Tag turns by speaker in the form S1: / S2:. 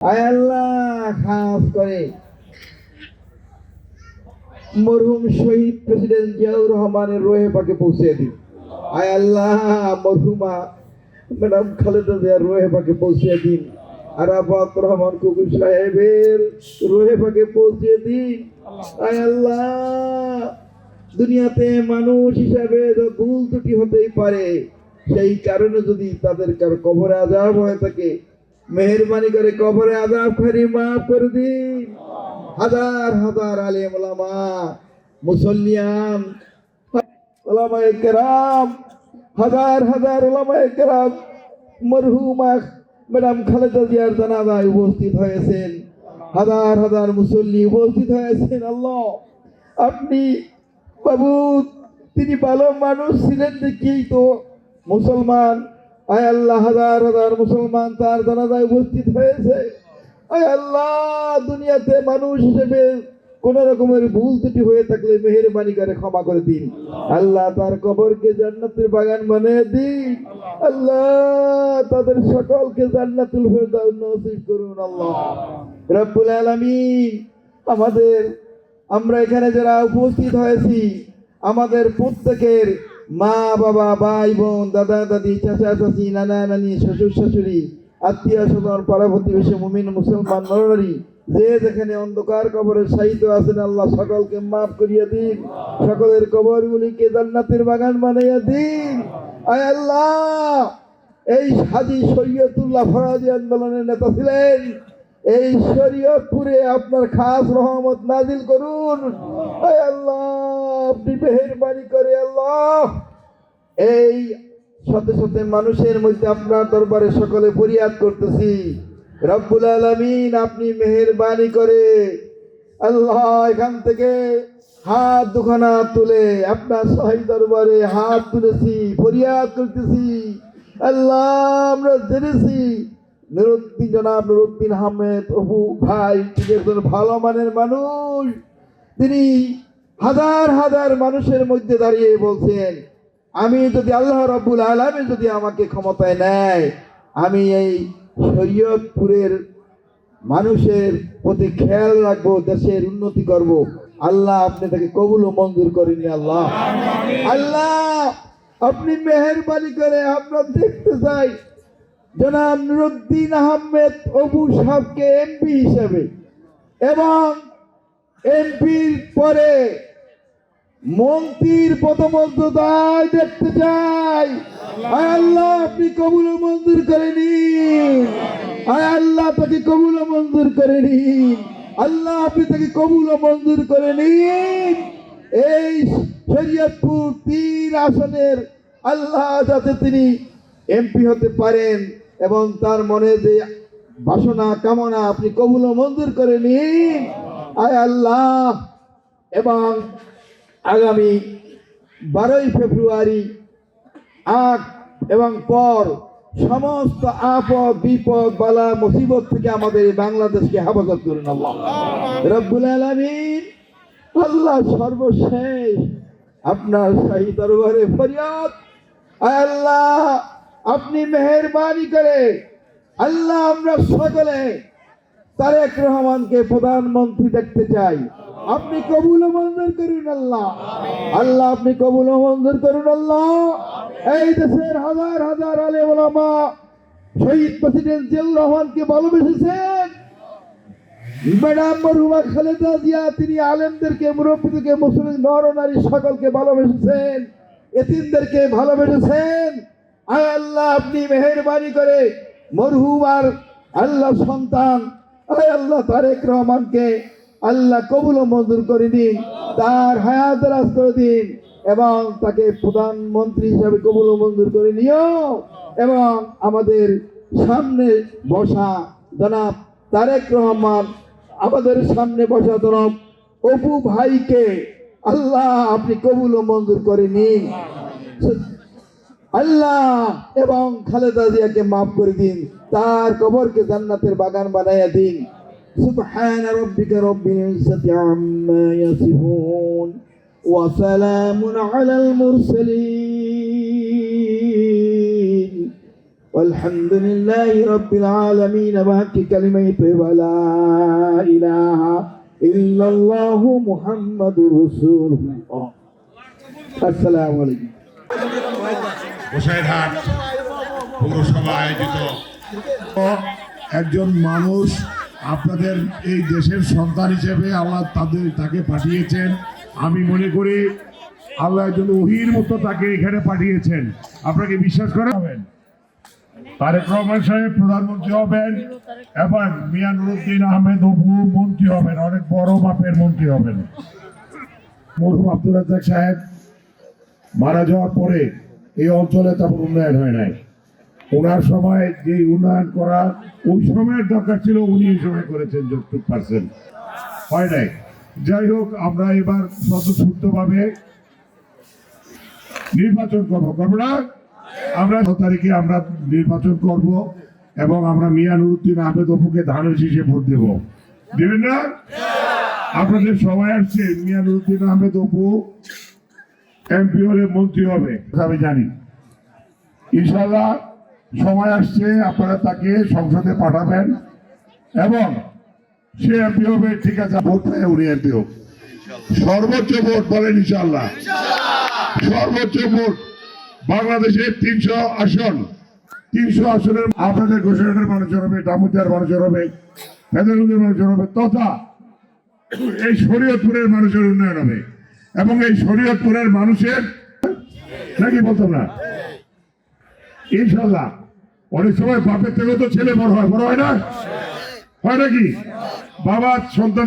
S1: আয় আল্লাহ, খাস করে মরহুম শহীদ প্রেসিডেন্ট জিয়াউর রহমানের রোহে পাকে পৌঁছে দিন। আয় আল্লাহ, মরহুমা ম্যাডাম খালেদা জিয়ার রোহে পাকে পৌঁছে দিন। আরাফাত রহমান কুকুর সাহেবের রোহে পাকে পৌঁছে দিন। আয় আল্লাহ, দুনিয়াতে মানুষ হিসাবে ভুল ত্রুটি হতেই পারে, সেই কারণে যদি তাদের কারো কবরে আযাব হয়ে থাকে, মেহেরবানি করে কবরে আযাব খালি মাফ করে দিন। হাজার হাজার আলেম ওলামা, মুসল্লিয়ান, ওলামায়ে কেরাম, হাজার হাজার ওলামায়ে কেরাম মরহুমা ম্যাডাম খালেদা জিয়ার জানাজায় উপস্থিত হয়েছেন। হাজার হাজার মুসল্লি উপস্থিত হয়েছেন। আল্লাহ, আপনি বাবু, তিনি ভালো মানুষ ছিলেন দেখেই তো মুসলমান। আয় আল্লাহ, হাজার হাজার মুসলমান তার জানাজায় উপস্থিত হয়েছে। আয় আল্লাহ, দুনিয়াতে মানুষ হিসেবে কোন রকমের ভুল ত্রুটি হয়ে থাকলে মেহেরবানি করে ক্ষমা করে দিন। আল্লাহ, তার কবরকে জান্নাতের বাগান বানিয়ে দিন। আল্লাহ, তাদের সকলকে জান্নাতুল ফেরদাউস নসিব করুন। আল্লাহ রাব্বুল আলামিন, আমরা এখানে যারা উপস্থিত হয়েছি, আমাদের প্রত্যেকের মা বাবা, ভাই বোন, দাদা দাদি, চাচা চাচি, নানা নানি, শ্বশুর শাশুড়ি, আত্মীয় স্বজন, পাড়া প্রতিবেশী, মুমিন মুসলমান নরনারী যে যেখানে অন্ধকার কবরে শায়িত আছেন, আল্লাহ সকলকে মাফ করিয়া দিন। সকলের কবরগুলিকে জান্নাতের বাগান বানাইয়া দিন। আয় আল্লাহ, এই হাজী শরীয়তুল্লাহ ফরাজি আন্দোলনের নেতা ছিলেন, এই শরীয়তপুরে আপনার খাস রহমত নাজিল করুন। আয় আল্লাহ, আপনি মেহেরবানি করে আল্লাহ এই শত শত মানুষের মধ্যে আপনার দরবারে সকলে ফরিয়াদ করতেছি, রব্বুল আলামিন আপনি মেহেরবানি করে আল্লাহ এখান থেকে হাত দুখানা তুলে আপনার সহায় দরবারে হাত তুলেছি, ফরিয়াদ করতেছি। আল্লাহ, আমরা জেনেছি জনাব নুরউদ্দিন আহমেদ অপু ভাই তিনি একজন ভালো মানের মানুষ। তিনি হাজার হাজার মানুষের মধ্যে দাঁড়িয়ে বলছেন, আমি যদি আল্লাহ রাব্বুল আলামিন যদি আমাকে ক্ষমতায় নেয়, আমি এই শরীয়তপুরের মানুষের প্রতি খেয়াল রাখবো, দেশের উন্নতি করব। আল্লাহ, আপনি তাকে কবুল ও মঞ্জুর করেননি। আল্লাহ, আল্লাহ আপনি মেহেরবানি করে আমরা দেখতে চাই জনাব নুরউদ্দিন আহমেদ অপু সাহেবকে এমপি হিসেবে, এবং এমপির পরে মন্ত্রীর পদমর্যাদায় দেখতে চাই। আয় আল্লাহ, আপনি কবুল ও মঞ্জুর করে নিন। আয় আল্লাহ, তাকে কবুল ও মঞ্জুর করে নিন। আল্লাহ, আপনি তাকে কবুল ও মঞ্জুর করে নিন। এই শরীয়তপুর 3 আসনের আল্লাহ যাতে তিনি এমপি হতে পারেন এবং তার মনে যে বাসনা কামনা আপনি কবুল ও মঞ্জুর করে নিন। আয় আল্লাহ, এবং আগামী 12ই ফেব্রুয়ারি আগ এবং পর সমস্ত আপদ বিপদ বালা মুসিবত থেকে আমাদের বাংলাদেশকে হেফাজত করুন। আল্লাহ রাব্বুল আলামিন, আল্লাহ সর্বশেষ আপনার শাহী দরবারে ফরিয়াদ। আল্লাহ, আপনি মেহেরবানি করে আল্লাহ আমরা সকলে তারেক রহমানকে প্রধানমন্ত্রী দেখতে চাই। আপনি কবুল ও মঞ্জুর করুন। আল্লাহ, আল্লাহ আপনি কবুল ও মঞ্জুর করুন। আল্লাহ, এই দেশের হাজার হাজার আলেম ওলামা শহীদ প্রেসিডেন্ট জিয়াউর রহমানকে ভালোবেসেছেন। ম্যাডাম মরহুমা খালেদা জিয়া তিনি আলেমদেরকে, মুরব্বীদেরকে, মুসলিম নর নারী সকলকে ভালোবেসেছেন, এতিমদেরকে ভালোবেসেছেন। আয় আল্লাহ, আপনি মেহেরবানি করে মরহুমার আল্লাহ সন্তান আয় আল্লাহ তারেক রহমানকে আল্লাহ কবুল ও মঞ্জুর করে দিন, তার হায়াত দারাজ করে দিন, এবং তাকে প্রধানমন্ত্রী হিসাবে কবুল ও মঞ্জুর করে নিও। এবং আমাদের সামনে বসা জনাব তারেক রহমান, আমাদের সামনে বসা জনাব অপু ভাইকে আল্লাহ আপনি কবুল ও মঞ্জুর করে নিন। আল্লাহ, এবং খালেদা জিয়াকে মাফ করে দিন, তার কবরকে জান্নাতের বাগান বানাইয়া দিন। সুবহান রাব্বিকা রাব্বিল ইজ্জাতি আম্মা ইয়াসিফুন ওয়া সালামুন আলাল মুরসালিন والحمد لله رب العالمين باقي كلمة ولا إله إلا الله محمد رسول الله السلام عليكم
S2: গোসাইরহাট পৌরসভা আয়োজিত একজন মানুষ আপনাদের এই দেশের সন্তান হিসেবে আল্লাহ তাকে পাঠিয়েছেন। আমি মনে করি আল্লাহ একজন ওহীর মতো তাকে এখানে পাঠিয়েছেন। আপনাকে বিশ্বাস করেন তারেক রহমান সাহেব প্রধানমন্ত্রী হবেন এবং মিয়া নুরুদ্দিন আহমেদ অপু মন্ত্রী হবেন, অনেক বড় মাপের মন্ত্রী হবেন। মরহুম আব্দুল রাজ্জাক সাহেব মারা যাওয়ার পরে এই অঞ্চলে তেমন উন্নয়ন হয় নাই। ওনার সময় যে উন্নয়ন করা ওই সময়ের দরকার ছিল উনি এই সময় করেছেন, যতটুকু পারছেন হয় নাই। যাই হোক, আমরা এবার স্বতঃস্ফূর্তভাবে নির্বাচন করবো না, আমরা 9 তারিখে আমরা নির্বাচন করব এবং আমরা মিয়া নুরুদ্দিন আহমেদ অপুকে ধানের শীষে ভোট দেব। দেবেন না? আপনাদের সবাই আসছে মিয়া নুরুদ্দিন আহমেদ অপু এমপি হলে মন্ত্রী হবে, আমি জানি। ইনশাল্লাহ সময় আসছে, আপনারা তাকে সংসদে পাঠাবেন এবং সে এমপি হবে। ঠিক আছে, ভোট পেয়ে উনি এমপি হোক। সর্বোচ্চ ভোট বলেন ইনশাল্লাহ, সর্বোচ্চ ভোট বাংলাদেশের 300 আসন, 300 আসনের আপনাদের গোসাইরহাটের মানুষের হবে, ডামুটিয়ার মানুষের হবে, ফেদারগঞ্জের মানুষের হবে, তথা এই শরীয়তপুরের মানুষের উন্নয়ন হবে। এবং এই শরীয়তপুরের মানুষের নাকি বলতাম না, ইনশাল্লাহ অনেক সময় বাপের থেকেও তো ছেলে বড় হয় না, হয় নাকি? বাবা সন্তান